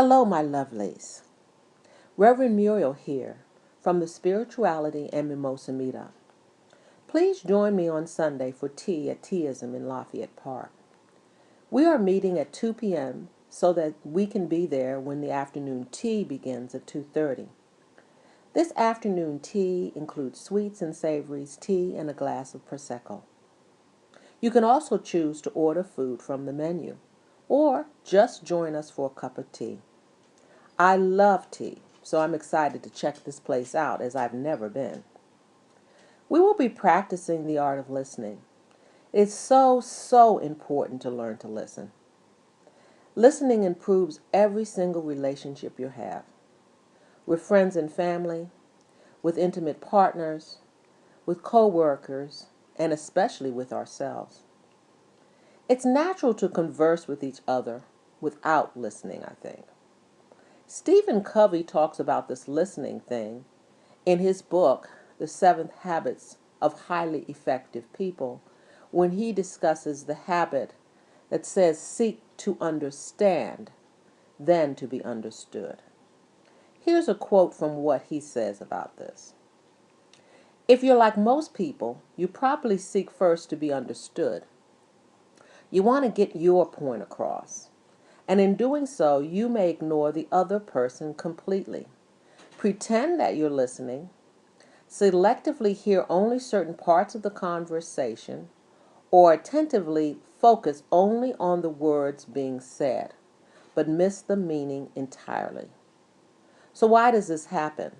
Hello, my lovelies. Reverend Muriel here from the Spirituality and Mimosa Meetup. Please join me on Sunday for tea at Teaism in Lafayette Park. We are meeting at 2 p.m. so that we can be there when the afternoon tea begins at 2:30. This afternoon tea includes sweets and savories, tea, and a glass of Prosecco. You can also choose to order food from the menu or just join us for a cup of tea. I love tea, so I'm excited to check this place out as I've never been. We will be practicing the art of listening. It's so important to learn to listen. Listening improves every single relationship you have, with friends and family, with intimate partners, with co-workers, and especially with ourselves. It's natural to converse with each other without listening, I think. Stephen Covey talks about this listening thing in his book, The 7 Habits of Highly Effective People, when he discusses the habit that says seek to understand, then to be understood. Here's a quote from what he says about this. If you're like most people, you probably seek first to be understood. You want to get your point across. And in doing so, you may ignore the other person completely. Pretend that you're listening, selectively hear only certain parts of the conversation, or attentively focus only on the words being said, but miss the meaning entirely. So why does this happen?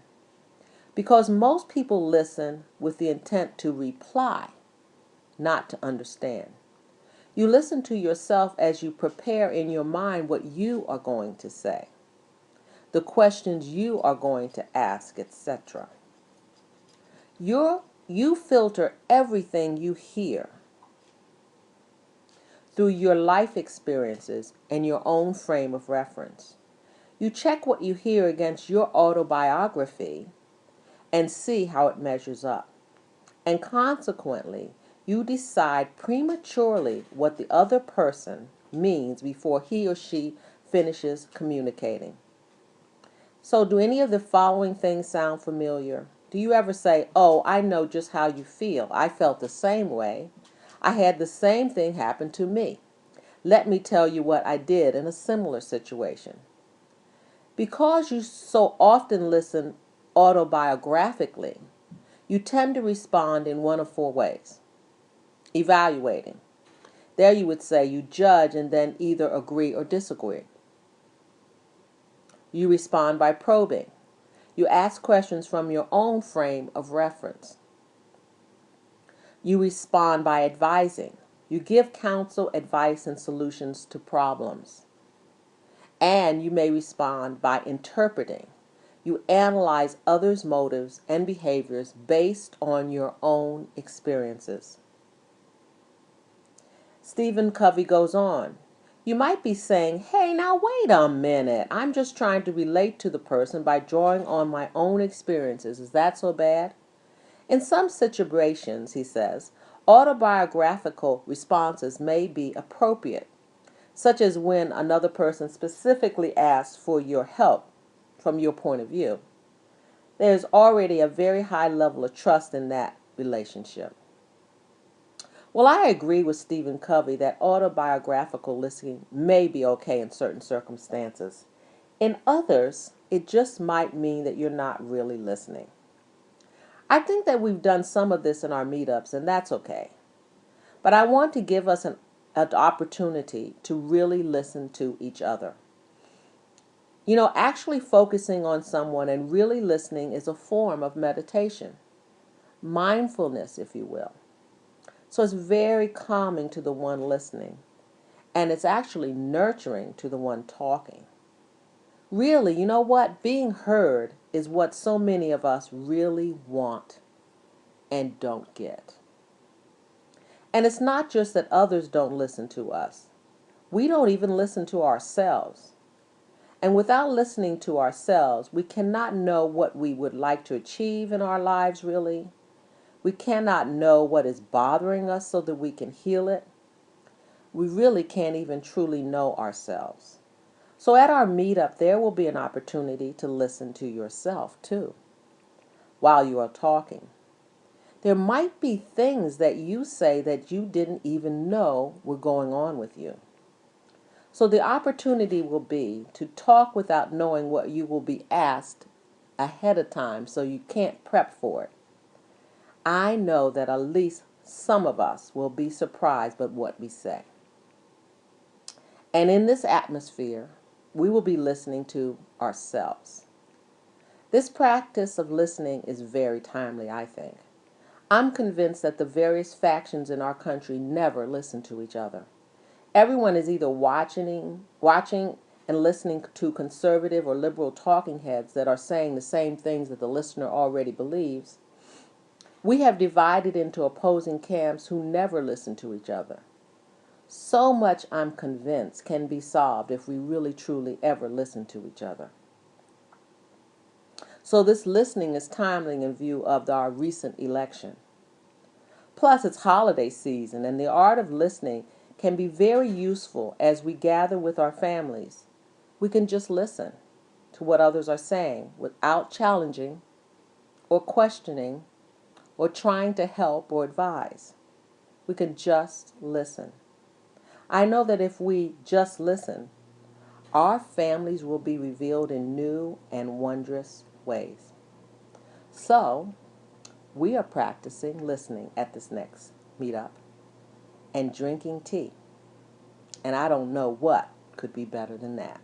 Because most people listen with the intent to reply, not to understand. You listen to yourself as you prepare in your mind what you are going to say, the questions you are going to ask, etc. You filter everything you hear through your life experiences and your own frame of reference. You check what you hear against your autobiography and see how it measures up. And consequently, you decide prematurely what the other person means before he or she finishes communicating. So, do any of the following things sound familiar? Do you ever say, "Oh, I know just how you feel. I felt the same way. I had the same thing happen to me. Let me tell you what I did in a similar situation." Because you so often listen autobiographically, you tend to respond in one of 4 ways. Evaluating. There you would say you judge and then either agree or disagree. You respond by probing. You ask questions from your own frame of reference. You respond by advising. You give counsel, advice, and solutions to problems. And you may respond by interpreting. You analyze others' motives and behaviors based on your own experiences. Stephen Covey goes on. You might be saying, "Hey, now wait a minute. I'm just trying to relate to the person by drawing on my own experiences. Is that so bad?" In some situations, he says, autobiographical responses may be appropriate, such as when another person specifically asks for your help from your point of view. There's already a very high level of trust in that relationship. Well, I agree with Stephen Covey that autobiographical listening may be okay in certain circumstances. In others, it just might mean that you're not really listening. I think that we've done some of this in our meetups, and that's okay. But I want to give us an opportunity to really listen to each other. Actually focusing on someone and really listening is a form of meditation, mindfulness, if you will. So it's very calming to the one listening, and it's actually nurturing to the one talking. Really, you know what? Being heard is what so many of us really want and don't get. And it's not just that others don't listen to us. We don't even listen to ourselves. And without listening to ourselves, we cannot know what we would like to achieve in our lives, really. We cannot know what is bothering us so that we can heal it. We really can't even truly know ourselves. So at our meetup, there will be an opportunity to listen to yourself too while you are talking. There might be things that you say that you didn't even know were going on with you. So the opportunity will be to talk without knowing what you will be asked ahead of time, so you can't prep for it. I know that at least some of us will be surprised by what we say. And in this atmosphere, we will be listening to ourselves. This practice of listening is very timely, I think. I'm convinced that the various factions in our country never listen to each other. Everyone is either watching and listening to conservative or liberal talking heads that are saying the same things that the listener already believes. We have divided into opposing camps who never listen to each other. So much, I'm convinced, can be solved if we really truly ever listen to each other. So this listening is timely in view of our recent election. Plus, it's holiday season, and the art of listening can be very useful as we gather with our families. We can just listen to what others are saying without challenging or questioning or trying to help or advise. We can just listen. I know that if we just listen, our families will be revealed in new and wondrous ways. So, we are practicing listening at this next meetup and drinking tea. And I don't know what could be better than that.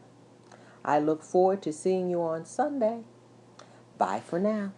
I look forward to seeing you on Sunday. Bye for now.